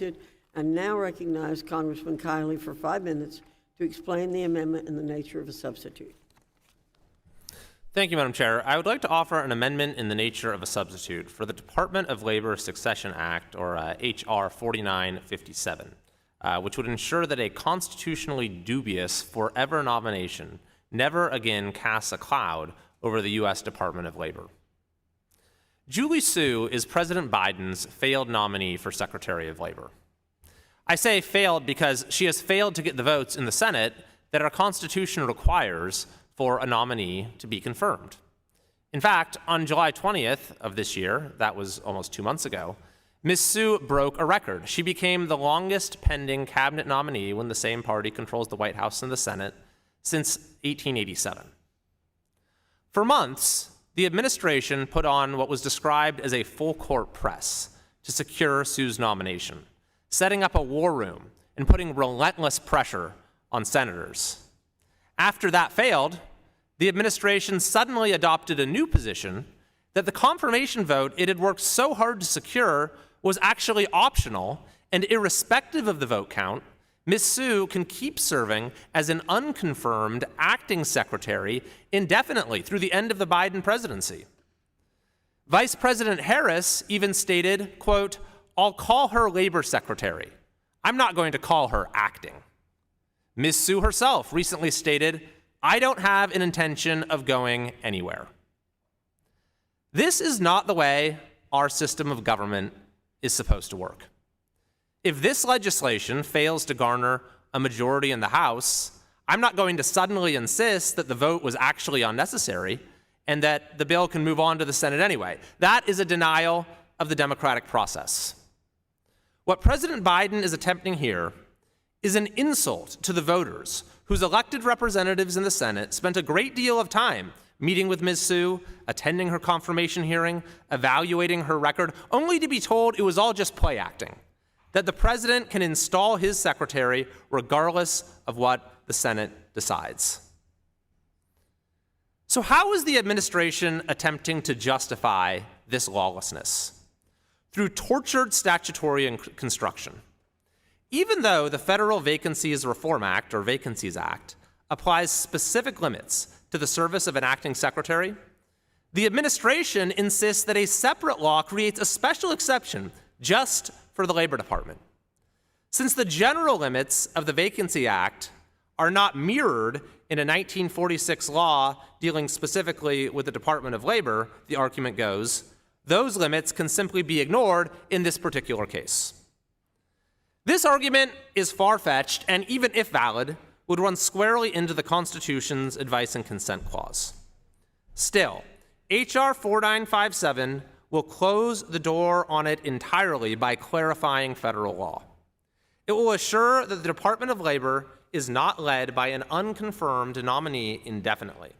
granted. I now recognize Congressman Kiley for 5 minutes to explain the amendment and the nature of a substitute. Thank you, Madam Chair. I would like to offer an amendment in the nature of a substitute for the Department of Labor Succession Act, or H.R. 4957, which would ensure that a constitutionally dubious forever nomination never again casts a cloud over the U.S. Department of Labor. Julie Su is President Biden's failed nominee for Secretary of Labor. I say failed because she has failed to get the votes in the Senate that our Constitution requires for a nominee to be confirmed. In fact, on July 20th of this year, that was almost 2 months ago, Ms. Su broke a record. She became the longest pending cabinet nominee when the same party controls the White House and the Senate since 1887. For months, the administration put on what was described as a full-court press to secure Su's nomination, setting up a war room and putting relentless pressure on senators. After that failed, the administration suddenly adopted a new position that the confirmation vote it had worked so hard to secure was actually optional, and irrespective of the vote count, Ms. Su can keep serving as an unconfirmed acting secretary indefinitely through the end of the Biden presidency. Vice President Harris even stated, quote, "I'll call her labor secretary. I'm not going to call her acting." Ms. Su herself recently stated, "I don't have an intention of going anywhere." This is not the way our system of government is supposed to work. If this legislation fails to garner a majority in the House, I'm not going to suddenly insist that the vote was actually unnecessary and that the bill can move on to the Senate anyway. That is a denial of the democratic process. What President Biden is attempting here is an insult to the voters whose elected representatives in the Senate spent a great deal of time meeting with Ms. Su, attending her confirmation hearing, evaluating her record, only to be told it was all just play acting, that the president can install his secretary regardless of what the Senate decides. So how is the administration attempting to justify this lawlessness? Through tortured statutory construction. Even though the Federal Vacancies Reform Act, or Vacancies Act, applies specific limits to the service of an acting secretary, the administration insists that a separate law creates a special exception just for the Labor Department. Since the general limits of the Vacancy Act are not mirrored in a 1946 law dealing specifically with the Department of Labor, the argument goes, those limits can simply be ignored in this particular case. This argument is far-fetched and, even if valid, would run squarely into the Constitution's advice and consent clause. Still, H.R. 4957 will close the door on it entirely by clarifying federal law. It will assure that the Department of Labor is not led by an unconfirmed nominee indefinitely.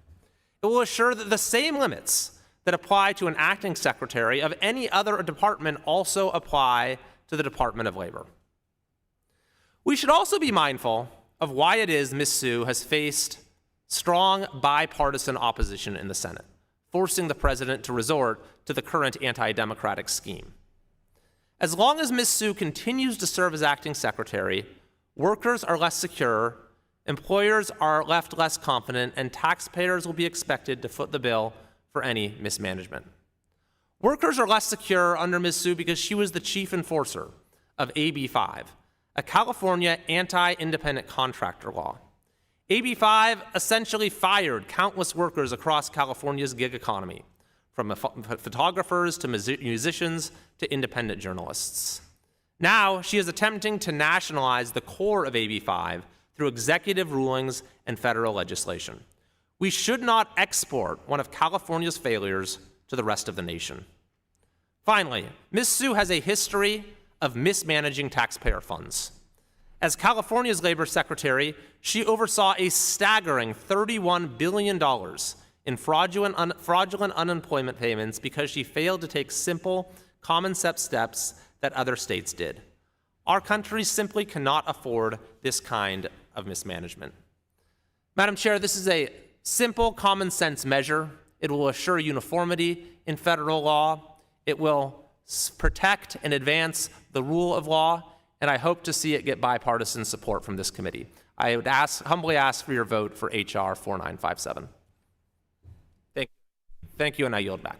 It will assure that the same limits that apply to an acting secretary of any other department also apply to the Department of Labor. We should also be mindful of why it is Ms. Su has faced strong bipartisan opposition in the Senate, forcing the president to resort to the current anti-democratic scheme. As long as Ms. Su continues to serve as acting secretary, workers are less secure, employers are left less confident, and taxpayers will be expected to foot the bill for any mismanagement. Workers are less secure under Ms. Su because she was the chief enforcer of AB 5, a California anti-independent contractor law. AB 5 essentially fired countless workers across California's gig economy, from photographers to musicians to independent journalists. Now, she is attempting to nationalize the core of AB 5 through executive rulings and federal legislation. We should not export one of California's failures to the rest of the nation. Finally, Ms. Su has a history of mismanaging taxpayer funds. As California's labor secretary, she oversaw a staggering $31 billion in fraudulent unemployment payments because she failed to take simple, common-sense steps that other states did. Our country simply cannot afford this kind of mismanagement. Madam Chair, this is a simple, common-sense measure. It will assure uniformity in federal law. It will protect and advance the rule of law, and I hope to see it get bipartisan support from this committee. I would humbly ask for your vote for H.R. 4957. Thank you, and I yield back.